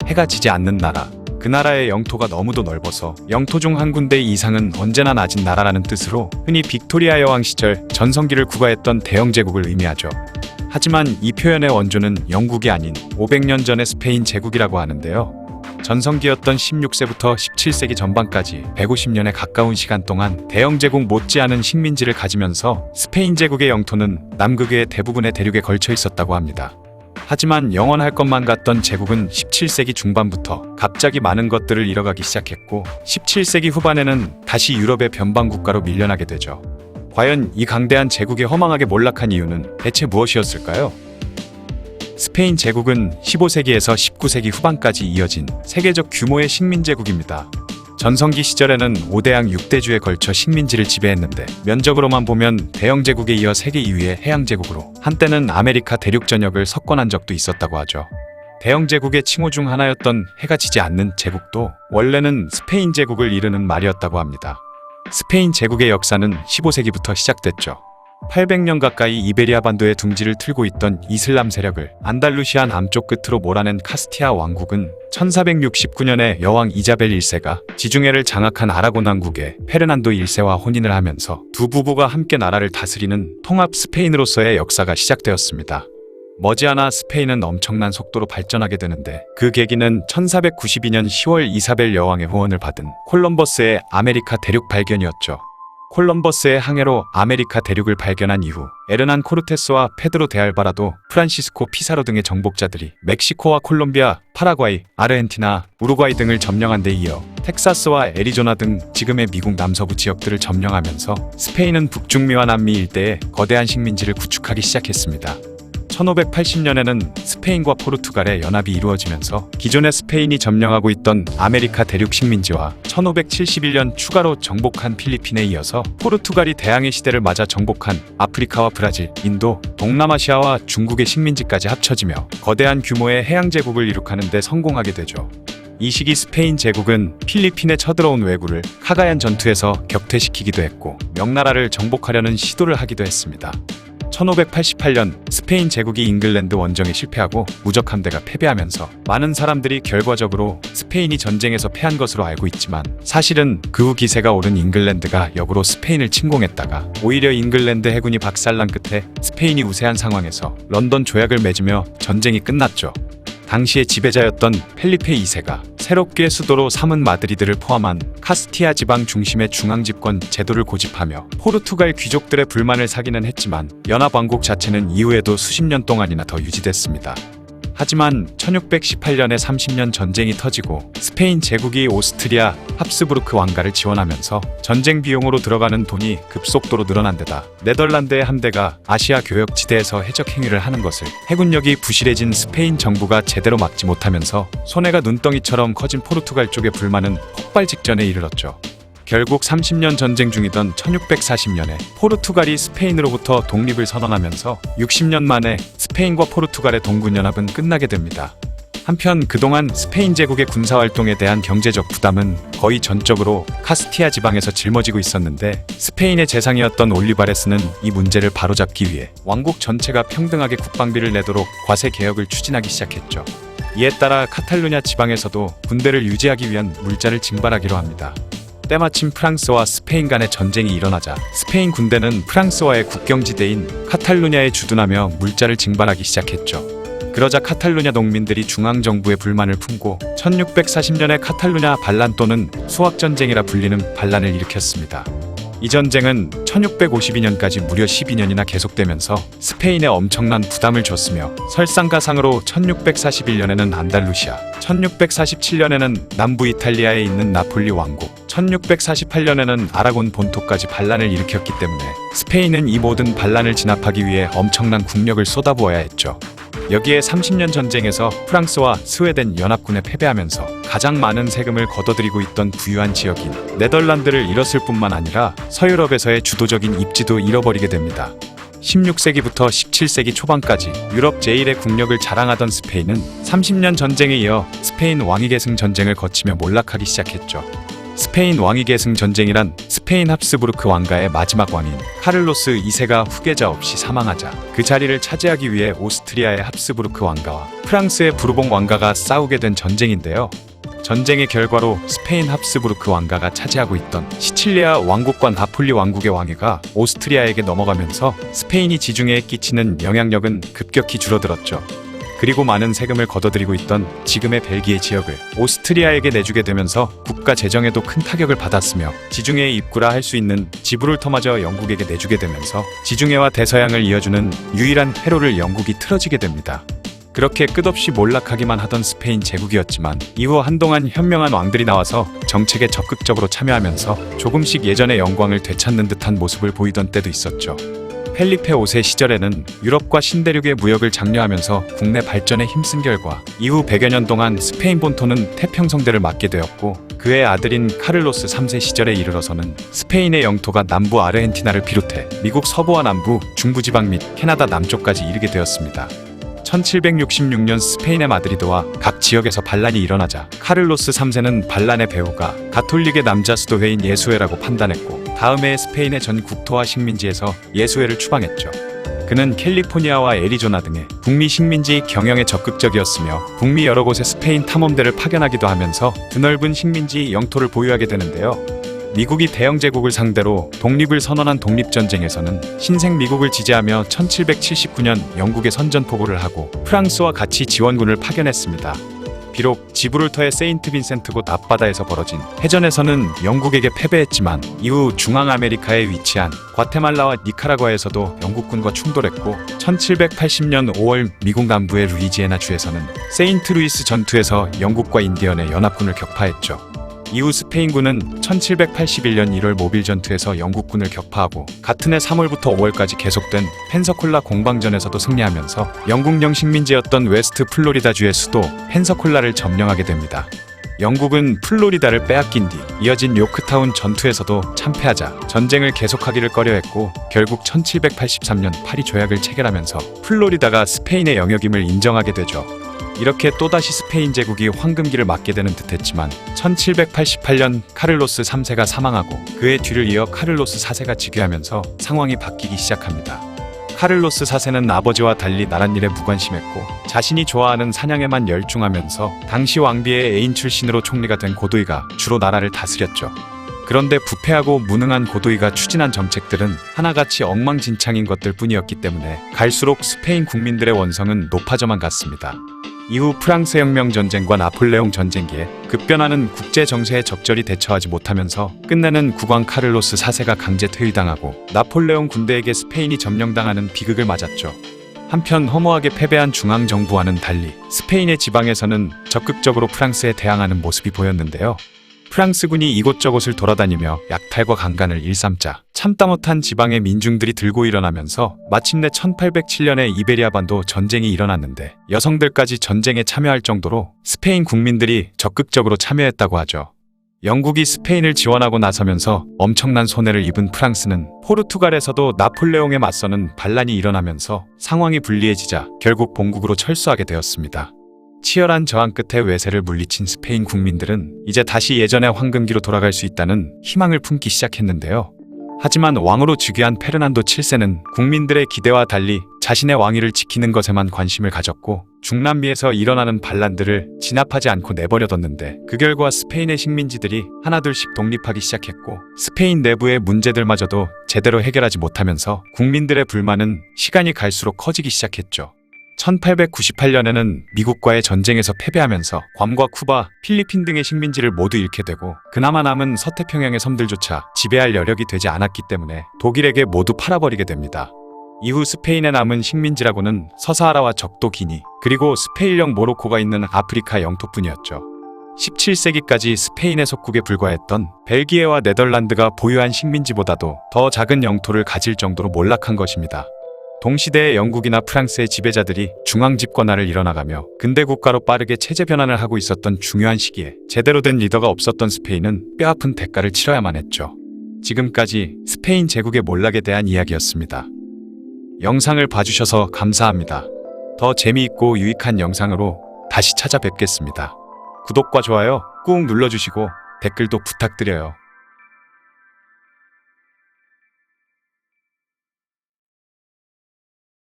해가 지지 않는 나라. 그 나라의 영토가 너무도 넓어서 영토 중 한 군데 이상은 언제나 낮은 나라라는 뜻으로 흔히 빅토리아 여왕 시절 전성기를 구가했던 대영 제국을 의미하죠. 하지만 이 표현의 원조는 영국이 아닌 500년 전의 스페인 제국이라고 하는데요. 전성기였던 16세부터 17세기 전반까지 150년에 가까운 시간 동안 대영 제국 못지않은 식민지를 가지면서 스페인 제국의 영토는 남극의 대부분의 대륙에 걸쳐 있었다고 합니다. 하지만 영원할 것만 같던 제국은 17세기 중반부터 갑자기 많은 것들을 잃어가기 시작했고 17세기 후반에는 다시 유럽의 변방국가로 밀려나게 되죠. 과연 이 강대한 제국이 허망하게 몰락한 이유는 대체 무엇이었을까요? 스페인 제국은 15세기에서 19세기 후반까지 이어진 세계적 규모의 식민제국입니다. 전성기 시절에는 5대양 6대주에 걸쳐 식민지를 지배했는데 면적으로만 보면 대영 제국에 이어 세계 2위의 해양 제국으로 한때는 아메리카 대륙 전역을 석권한 적도 있었다고 하죠. 대영 제국의 칭호 중 하나였던 해가 지지 않는 제국도 원래는 스페인 제국을 이르는 말이었다고 합니다. 스페인 제국의 역사는 15세기부터 시작됐죠. 800년 가까이 이베리아 반도의 둥지를 틀고 있던 이슬람 세력을 안달루시아 남쪽 끝으로 몰아낸 카스티아 왕국은 1469년에 여왕 이자벨 1세가 지중해를 장악한 아라곤 왕국의 페르난도 1세와 혼인을 하면서 두 부부가 함께 나라를 다스리는 통합 스페인으로서의 역사가 시작되었습니다. 머지않아 스페인은 엄청난 속도로 발전하게 되는데 그 계기는 1492년 10월 이사벨 여왕의 후원을 받은 콜럼버스의 아메리카 대륙 발견이었죠. 콜럼버스의 항해로 아메리카 대륙을 발견한 이후 에르난 코르테스와 페드로 데 알바라도, 프란시스코 피사로 등의 정복자들이 멕시코와 콜롬비아, 파라과이, 아르헨티나, 우루과이 등을 점령한 데 이어 텍사스와 애리조나 등 지금의 미국 남서부 지역들을 점령하면서 스페인은 북중미와 남미 일대에 거대한 식민지를 구축하기 시작했습니다. 1580년에는 스페인과 포르투갈의 연합이 이루어지면서 기존의 스페인이 점령하고 있던 아메리카 대륙 식민지와 1571년 추가로 정복한 필리핀에 이어서 포르투갈이 대항해 시대를 맞아 정복한 아프리카와 브라질, 인도, 동남아시아와 중국의 식민지까지 합쳐지며 거대한 규모의 해양제국을 이룩하는 데 성공하게 되죠. 이 시기 스페인 제국은 필리핀에 쳐들어온 왜구를 카가얀 전투에서 격퇴시키기도 했고 명나라를 정복하려는 시도를 하기도 했습니다. 1588년 스페인 제국이 잉글랜드 원정에 실패하고 무적 함대가 패배하면서 많은 사람들이 결과적으로 스페인이 전쟁에서 패한 것으로 알고 있지만 사실은 그 후 기세가 오른 잉글랜드가 역으로 스페인을 침공했다가 오히려 잉글랜드 해군이 박살난 끝에 스페인이 우세한 상황에서 런던 조약을 맺으며 전쟁이 끝났죠. 당시의 지배자였던 펠리페 2세가 새롭게 수도로 삼은 마드리드를 포함한 카스티아 지방 중심의 중앙집권 제도를 고집하며 포르투갈 귀족들의 불만을 사기는 했지만 연합왕국 자체는 이후에도 수십 년 동안이나 더 유지됐습니다. 하지만 1618년에 30년 전쟁이 터지고 스페인 제국이 오스트리아 합스부르크 왕가를 지원하면서 전쟁 비용으로 들어가는 돈이 급속도로 늘어난 데다 네덜란드의 함대가 아시아 교역 지대에서 해적 행위를 하는 것을 해군력이 부실해진 스페인 정부가 제대로 막지 못하면서 손해가 눈덩이처럼 커진 포르투갈 쪽의 불만은 폭발 직전에 이르렀죠. 결국 30년 전쟁 중이던 1640년에 포르투갈이 스페인으로부터 독립을 선언하면서 60년 만에 스페인과 포르투갈의 동군연합은 끝나게 됩니다. 한편 그동안 스페인 제국의 군사활동에 대한 경제적 부담은 거의 전적으로 카스티아 지방에서 짊어지고 있었는데 스페인의 재상이었던 올리바레스는 이 문제를 바로잡기 위해 왕국 전체가 평등하게 국방비를 내도록 과세 개혁을 추진하기 시작했죠. 이에 따라 카탈루냐 지방에서도 군대를 유지하기 위한 물자를 징발하기로 합니다. 때마침 프랑스와 스페인 간의 전쟁이 일어나자 스페인 군대는 프랑스와의 국경지대인 카탈루냐에 주둔하며 물자를 징발하기 시작했죠. 그러자 카탈루냐 농민들이 중앙정부의 불만을 품고 1640년에 카탈루냐 반란 또는 수확전쟁이라 불리는 반란을 일으켰습니다. 이 전쟁은 1652년까지 무려 12년이나 계속되면서 스페인에 엄청난 부담을 줬으며 설상가상으로 1641년에는 안달루시아, 1647년에는 남부 이탈리아에 있는 나폴리 왕국, 1648년에는 아라곤 본토까지 반란을 일으켰기 때문에 스페인은 이 모든 반란을 진압하기 위해 엄청난 국력을 쏟아부어야 했죠. 여기에 30년 전쟁에서 프랑스와 스웨덴 연합군에 패배하면서 가장 많은 세금을 걷어들이고 있던 부유한 지역인 네덜란드를 잃었을 뿐만 아니라 서유럽에서의 주도적인 입지도 잃어버리게 됩니다. 16세기부터 17세기 초반까지 유럽 제1의 국력을 자랑하던 스페인은 30년 전쟁에 이어 스페인 왕위계승 전쟁을 거치며 몰락하기 시작했죠. 스페인 왕위 계승 전쟁이란 스페인 합스부르크 왕가의 마지막 왕인 카를로스 2세가 후계자 없이 사망하자 그 자리를 차지하기 위해 오스트리아의 합스부르크 왕가와 프랑스의 부르봉 왕가가 싸우게 된 전쟁인데요. 전쟁의 결과로 스페인 합스부르크 왕가가 차지하고 있던 시칠리아 왕국과 나폴리 왕국의 왕위가 오스트리아에게 넘어가면서 스페인이 지중해에 끼치는 영향력은 급격히 줄어들었죠. 그리고 많은 세금을 걷어들이고 있던 지금의 벨기에 지역을 오스트리아에게 내주게 되면서 국가 재정에도 큰 타격을 받았으며 지중해의 입구라 할 수 있는 지브롤터마저 영국에게 내주게 되면서 지중해와 대서양을 이어주는 유일한 회로를 영국이 틀어지게 됩니다. 그렇게 끝없이 몰락하기만 하던 스페인 제국이었지만 이후 한동안 현명한 왕들이 나와서 정책에 적극적으로 참여하면서 조금씩 예전의 영광을 되찾는 듯한 모습을 보이던 때도 있었죠. 펠리페 5세 시절에는 유럽과 신대륙의 무역을 장려하면서 국내 발전에 힘쓴 결과 이후 100여 년 동안 스페인 본토는 태평성대를 맡게 되었고 그의 아들인 카를로스 3세 시절에 이르러서는 스페인의 영토가 남부 아르헨티나를 비롯해 미국 서부와 남부, 중부지방 및 캐나다 남쪽까지 이르게 되었습니다. 1766년 스페인의 마드리드와 각 지역에서 반란이 일어나자 카를로스 3세는 반란의 배후가 가톨릭의 남자 수도회인 예수회라고 판단했고 다음 해에 스페인의 전 국토와 식민지에서 예수회를 추방했죠. 그는 캘리포니아와 애리조나 등의 북미 식민지 경영에 적극적이었으며 북미 여러 곳에 스페인 탐험대를 파견하기도 하면서 드넓은 식민지 영토를 보유하게 되는데요. 미국이 대영 제국을 상대로 독립을 선언한 독립전쟁에서는 신생 미국을 지지하며 1779년 영국에 선전포고를 하고 프랑스와 같이 지원군을 파견했습니다. 비록 지브롤터의 세인트 빈센트 곳 앞바다에서 벌어진 해전에서는 영국에게 패배했지만 이후 중앙아메리카에 위치한 과테말라와 니카라과에서도 영국군과 충돌했고 1780년 5월 미국 남부의 루이지애나 주에서는 세인트 루이스 전투에서 영국과 인디언의 연합군을 격파했죠. 이후 스페인군은 1781년 1월 모빌 전투에서 영국군을 격파하고 같은 해 3월부터 5월까지 계속된 펜서콜라 공방전에서도 승리하면서 영국령 식민지였던 웨스트 플로리다주의 수도 펜서콜라를 점령하게 됩니다. 영국은 플로리다를 빼앗긴 뒤 이어진 요크타운 전투에서도 참패하자 전쟁을 계속하기를 꺼려했고 결국 1783년 파리 조약을 체결하면서 플로리다가 스페인의 영역임을 인정하게 되죠. 이렇게 또다시 스페인 제국이 황금기를 맞게 되는 듯했지만 1788년 카를로스 3세가 사망하고 그의 뒤를 이어 카를로스 4세가 즉위하면서 상황이 바뀌기 시작합니다. 카를로스 4세는 아버지와 달리 나랏일에 무관심했고 자신이 좋아하는 사냥에만 열중하면서 당시 왕비의 애인 출신으로 총리가 된 고도이가 주로 나라를 다스렸죠. 그런데 부패하고 무능한 고도이가 추진한 정책들은 하나같이 엉망진창인 것들 뿐이었기 때문에 갈수록 스페인 국민들의 원성은 높아져만 갔습니다. 이후 프랑스 혁명 전쟁과 나폴레옹 전쟁기에 급변하는 국제 정세에 적절히 대처하지 못하면서 끝내는 국왕 카를로스 4세가 강제 퇴위당하고 나폴레옹 군대에게 스페인이 점령당하는 비극을 맞았죠. 한편 허무하게 패배한 중앙정부와는 달리 스페인의 지방에서는 적극적으로 프랑스에 대항하는 모습이 보였는데요. 프랑스군이 이곳저곳을 돌아다니며 약탈과 강간을 일삼자 참다 못한 지방의 민중들이 들고 일어나면서 마침내 1807년에 이베리아 반도 전쟁이 일어났는데 여성들까지 전쟁에 참여할 정도로 스페인 국민들이 적극적으로 참여했다고 하죠. 영국이 스페인을 지원하고 나서면서 엄청난 손해를 입은 프랑스는 포르투갈에서도 나폴레옹에 맞서는 반란이 일어나면서 상황이 불리해지자 결국 본국으로 철수하게 되었습니다. 치열한 저항 끝에 외세를 물리친 스페인 국민들은 이제 다시 예전의 황금기로 돌아갈 수 있다는 희망을 품기 시작했는데요. 하지만 왕으로 즉위한 페르난도 7세는 국민들의 기대와 달리 자신의 왕위를 지키는 것에만 관심을 가졌고 중남미에서 일어나는 반란들을 진압하지 않고 내버려뒀는데 그 결과 스페인의 식민지들이 하나둘씩 독립하기 시작했고 스페인 내부의 문제들마저도 제대로 해결하지 못하면서 국민들의 불만은 시간이 갈수록 커지기 시작했죠. 1898년에는 미국과의 전쟁에서 패배하면서 괌과 쿠바, 필리핀 등의 식민지를 모두 잃게 되고 그나마 남은 서태평양의 섬들조차 지배할 여력이 되지 않았기 때문에 독일에게 모두 팔아버리게 됩니다. 이후 스페인에 남은 식민지라고는 서사하라와 적도 기니 그리고 스페인령 모로코가 있는 아프리카 영토뿐이었죠. 17세기까지 스페인의 속국에 불과했던 벨기에와 네덜란드가 보유한 식민지보다도 더 작은 영토를 가질 정도로 몰락한 것입니다. 동시대의 영국이나 프랑스의 지배자들이 중앙 집권화를 이뤄나가며 근대 국가로 빠르게 체제 변환을 하고 있었던 중요한 시기에 제대로 된 리더가 없었던 스페인은 뼈아픈 대가를 치러야만 했죠. 지금까지 스페인 제국의 몰락에 대한 이야기였습니다. 영상을 봐주셔서 감사합니다. 더 재미있고 유익한 영상으로 다시 찾아뵙겠습니다. 구독과 좋아요 꾹 눌러주시고 댓글도 부탁드려요.